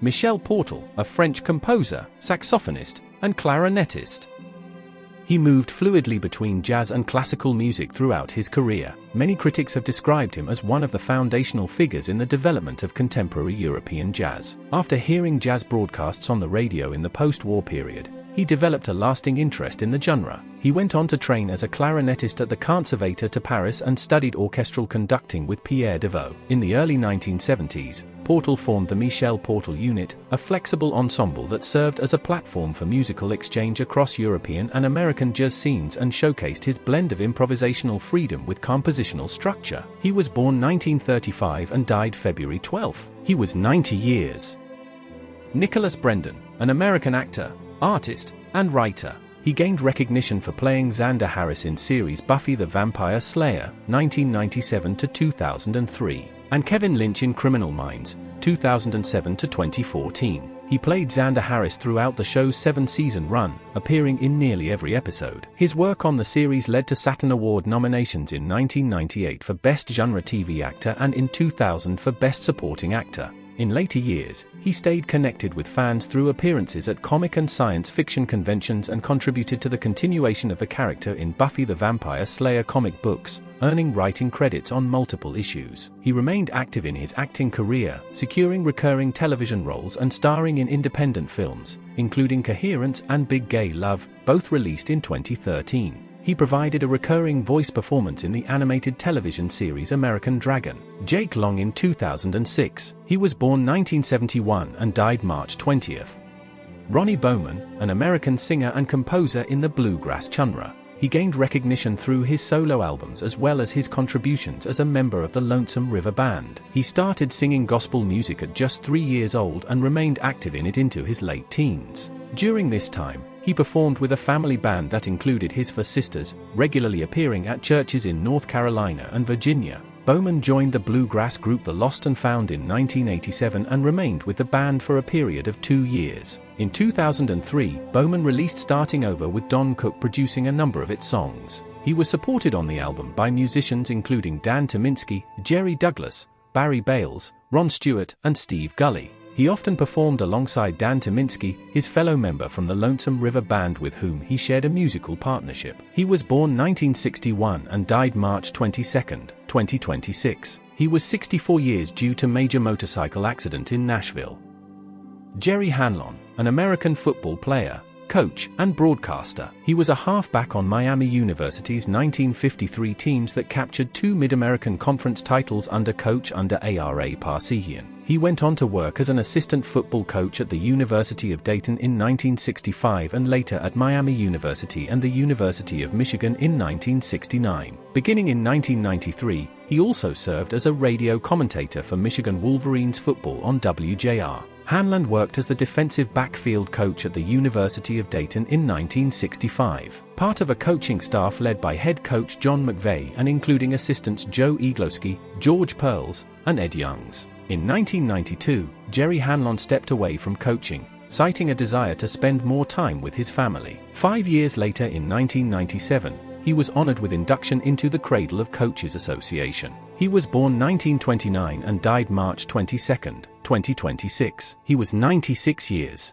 Michel Portal, a French composer, saxophonist, and clarinetist. He moved fluidly between jazz and classical music throughout his career. Many critics have described him as one of the foundational figures in the development of contemporary European jazz. After hearing jazz broadcasts on the radio in the post-war period, he developed a lasting interest in the genre. He went on to train as a clarinetist at the Conservatoire de Paris and studied orchestral conducting with Pierre Deveau. In the early 1970s, Portal formed the Michel Portal Unit, a flexible ensemble that served as a platform for musical exchange across European and American jazz scenes and showcased his blend of improvisational freedom with compositional structure. He was born 1935 and died February 12. He was 90 years. Nicholas Brendon, an American actor, artist, and writer. He gained recognition for playing Xander Harris in series Buffy the Vampire Slayer, 1997 to 2003, and Kevin Lynch in Criminal Minds, 2007 to 2014. He played Xander Harris throughout the show's 7-season run, appearing in nearly every episode. His work on the series led to Saturn Award nominations in 1998 for Best Genre TV Actor and in 2000 for Best Supporting Actor. In later years, he stayed connected with fans through appearances at comic and science fiction conventions and contributed to the continuation of the character in Buffy the Vampire Slayer comic books, earning writing credits on multiple issues. He remained active in his acting career, securing recurring television roles and starring in independent films, including Coherence and Big Gay Love, both released in 2013. He provided a recurring voice performance in the animated television series American Dragon, Jake Long in 2006. He was born 1971 and died March 20th. Ronnie Bowman, an American singer and composer in the bluegrass genre. He gained recognition through his solo albums as well as his contributions as a member of the Lonesome River Band. He started singing gospel music at just 3 years old and remained active in it into his late teens. During this time, he performed with a family band that included his 4 sisters, regularly appearing at churches in North Carolina and Virginia. Bowman joined the bluegrass group The Lost and Found in 1987 and remained with the band for a period of 2 years. In 2003, Bowman released Starting Over with Don Cook producing a number of its songs. He was supported on the album by musicians including Dan Tyminski, Jerry Douglas, Barry Bales, Ron Stewart, and Steve Gully. He often performed alongside Dan Tyminski, his fellow member from the Lonesome River Band with whom he shared a musical partnership. He was born 1961 and died March 22, 2026. He was 64 years due to major motorcycle accident in Nashville. Jerry Hanlon, an American football player, coach, and broadcaster. He was a halfback on Miami University's 1953 teams that captured 2 Mid-American Conference titles under A.R.A. Parsegian. He went on to work as an assistant football coach at the University of Dayton in 1965 and later at Miami University and the University of Michigan in 1969. Beginning in 1993, he also served as a radio commentator for Michigan Wolverines football on WJR. Hanlon worked as the defensive backfield coach at the University of Dayton in 1965, part of a coaching staff led by head coach John McVay and including assistants Joe Iglowski, George Pearls, and Ed Youngs. In 1992, Jerry Hanlon stepped away from coaching, citing a desire to spend more time with his family. 5 years later in 1997, he was honored with induction into the Cradle of Coaches Association. He was born 1929 and died March 22, 2026. He was 96 years.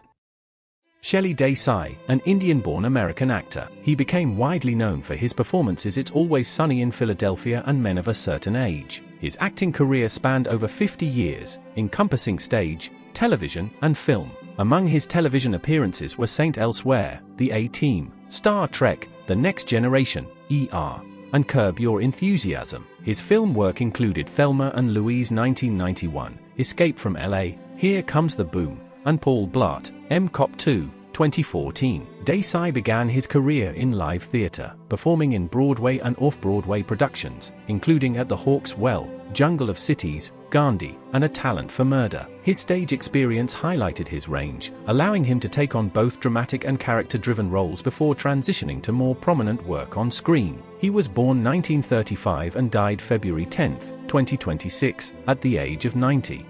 Shelley Desai, an Indian-born American actor. He became widely known for his performances It's Always Sunny in Philadelphia and Men of a Certain Age. His acting career spanned over 50 years, encompassing stage, television, and film. Among his television appearances were Saint Elsewhere, The A-Team, Star Trek, The Next Generation, ER, and Curb Your Enthusiasm. His film work included Thelma and Louise 1991, Escape from LA, Here Comes the Boom, and Paul Blart, M-Cop 2, 2014. Desai began his career in live theater, performing in Broadway and off-Broadway productions, including At the Hawk's Well, Jungle of Cities, Gandhi, and A Talent for Murder. His stage experience highlighted his range, allowing him to take on both dramatic and character-driven roles before transitioning to more prominent work on screen. He was born 1935 and died February 10, 2026, at the age of 90.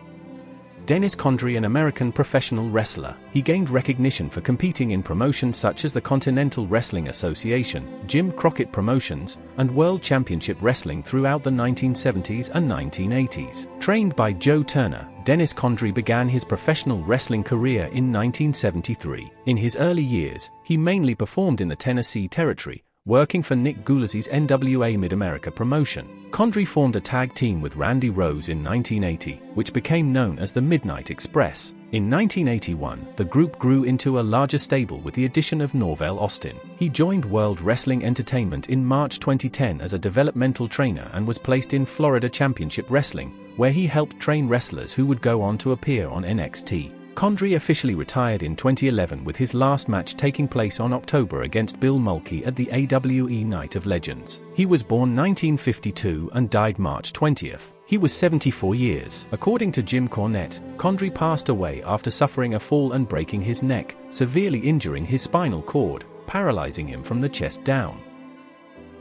Dennis Condrey, an American professional wrestler. He gained recognition for competing in promotions such as the Continental Wrestling Association, Jim Crockett Promotions, and World Championship Wrestling throughout the 1970s and 1980s. Trained by Joe Turner, Dennis Condrey began his professional wrestling career in 1973. In his early years, he mainly performed in the Tennessee territory, working for Nick Gulazi's NWA Mid-America promotion. Condrey formed a tag team with Randy Rose in 1980, which became known as the Midnight Express. In 1981, the group grew into a larger stable with the addition of Norvell Austin. He joined World Wrestling Entertainment in March 2010 as a developmental trainer and was placed in Florida Championship Wrestling, where he helped train wrestlers who would go on to appear on NXT. Condrey officially retired in 2011 with his last match taking place on October against Bill Mulkey at the AWE Night of Legends. He was born 1952 and died March 20th. He was 74 years. According to Jim Cornette, Condrey passed away after suffering a fall and breaking his neck, severely injuring his spinal cord, paralyzing him from the chest down.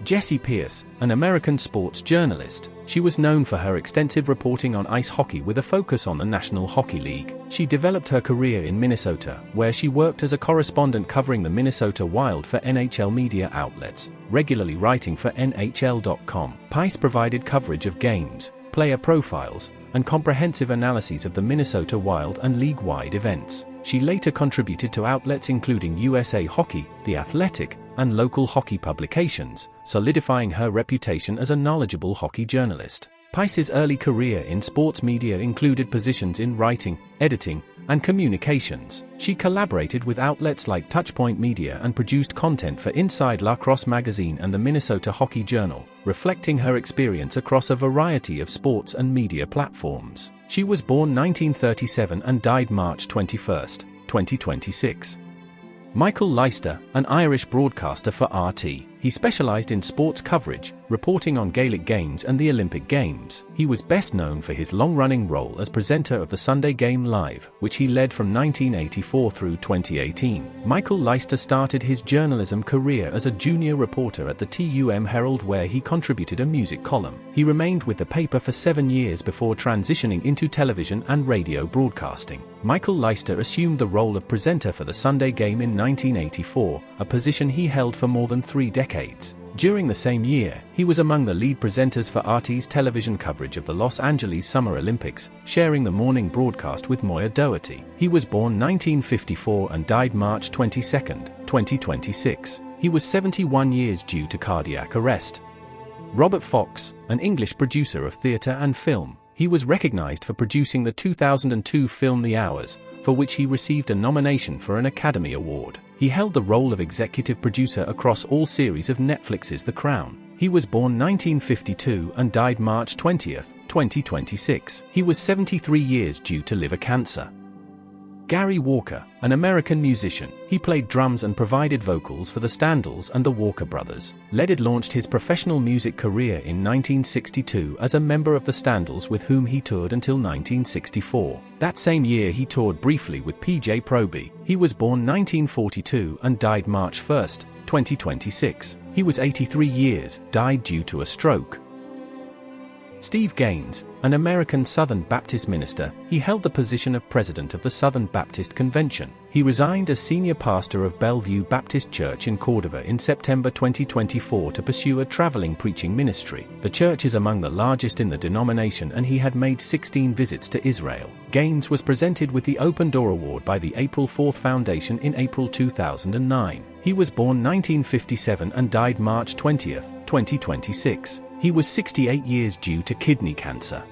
Jessie Pierce, an American sports journalist. She was known for her extensive reporting on ice hockey with a focus on the National Hockey League. She developed her career in Minnesota, where she worked as a correspondent covering the Minnesota Wild for NHL media outlets, regularly writing for NHL.com. Pierce provided coverage of games, player profiles, and comprehensive analyses of the Minnesota Wild and league-wide events. She later contributed to outlets including USA Hockey, The Athletic, and local hockey publications, solidifying her reputation as a knowledgeable hockey journalist. Pierce's early career in sports media included positions in writing, editing, and communications. She collaborated with outlets like Touchpoint Media and produced content for Inside Lacrosse magazine and the Minnesota Hockey Journal, reflecting her experience across a variety of sports and media platforms. She was born 1937 and died March 21, 2026. Michael Leister, an Irish broadcaster for RT. He specialized in sports coverage, reporting on Gaelic Games and the Olympic Games. He was best known for his long-running role as presenter of the Sunday Game Live, which he led from 1984 through 2018. Michael Leister started his journalism career as a junior reporter at the TUM Herald, where he contributed a music column. He remained with the paper for 7 years before transitioning into television and radio broadcasting. Michael Leister assumed the role of presenter for the Sunday Game in 1984, a position he held for more than 3 decades. During the same year, he was among the lead presenters for RT's television coverage of the Los Angeles Summer Olympics, sharing the morning broadcast with Moya Doherty. He was born 1954 and died March 22, 2026. He was 71 years due to cardiac arrest. Robert Fox, an English producer of theatre and film. He was recognized for producing the 2002 film The Hours, for which he received a nomination for an Academy Award. He held the role of executive producer across all series of Netflix's The Crown. He was born 1952 and died March 20, 2026. He was 73 years due to liver cancer. Gary Walker, an American musician. He played drums and provided vocals for the Standalls and the Walker Brothers. Leonard launched his professional music career in 1962 as a member of the Standalls, with whom he toured until 1964. That same year he toured briefly with PJ Proby. He was born 1942 and died March 1, 2026. He was 83 years, died due to a stroke. Steve Gaines, an American Southern Baptist minister. He held the position of president of the Southern Baptist Convention. He resigned as senior pastor of Bellevue Baptist Church in Cordova in September 2024 to pursue a traveling preaching ministry. The church is among the largest in the denomination, and he had made 16 visits to Israel. Gaines was presented with the Open Door Award by the April 4th Foundation in April 2009. He was born 1957 and died March 20, 2026. He was 68 years due to kidney cancer.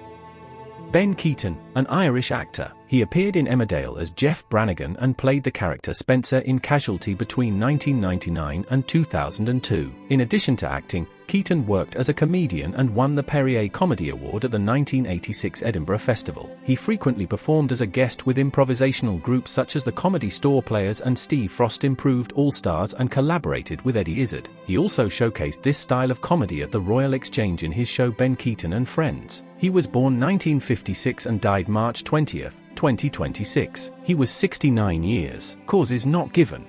Ben Keaton, an Irish actor. He appeared in Emmerdale as Jeff Brannigan and played the character Spencer in Casualty between 1999 and 2002. In addition to acting, Keaton worked as a comedian and won the Perrier Comedy Award at the 1986 Edinburgh Festival. He frequently performed as a guest with improvisational groups such as the Comedy Store Players and Steve Frost Improved All-Stars, and collaborated with Eddie Izzard. He also showcased this style of comedy at the Royal Exchange in his show Ben Keaton and Friends. He was born 1956 and died March 20, 2026. He was 69 years. Causes not given.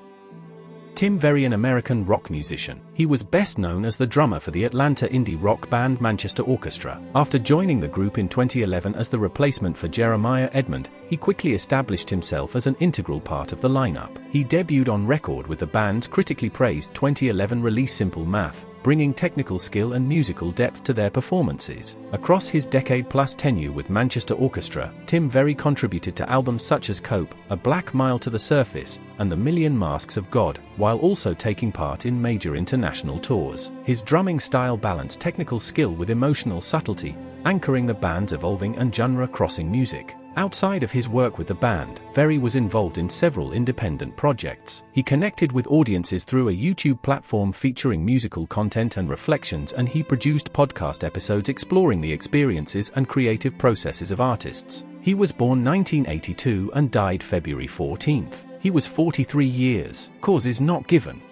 Tim Very, an American rock musician. He was best known as the drummer for the Atlanta indie rock band Manchester Orchestra. After joining the group in 2011 as the replacement for Jeremiah Edmond, he quickly established himself as an integral part of the lineup. He debuted on record with the band's critically praised 2011 release Simple Math, bringing technical skill and musical depth to their performances. Across his decade-plus tenure with Manchester Orchestra, Tim Very contributed to albums such as Cope, A Black Mile to the Surface, and The Million Masks of God, while also taking part in major international tours. His drumming style balanced technical skill with emotional subtlety, anchoring the band's evolving and genre-crossing music. Outside of his work with the band, Very was involved in several independent projects. He connected with audiences through a YouTube platform featuring musical content and reflections, and he produced podcast episodes exploring the experiences and creative processes of artists. He was born 1982 and died February 14. He was 43 years. Cause is not given.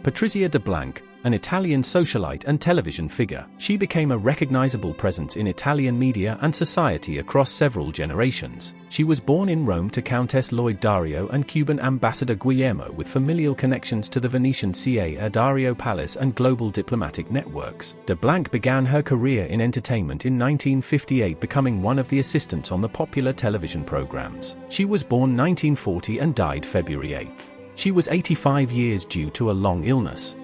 Patrizia de Blanc, an Italian socialite and television figure, she became a recognizable presence in Italian media and society across several generations. She was born in Rome to Countess Lloyd Dario and Cuban Ambassador Guillermo, with familial connections to the Venetian Ca' Dario Palace and global diplomatic networks. De Blanc began her career in entertainment in 1958, becoming one of the assistants on the popular television programs. She was born 1940 and died February 8. She was 85 years due to a long illness.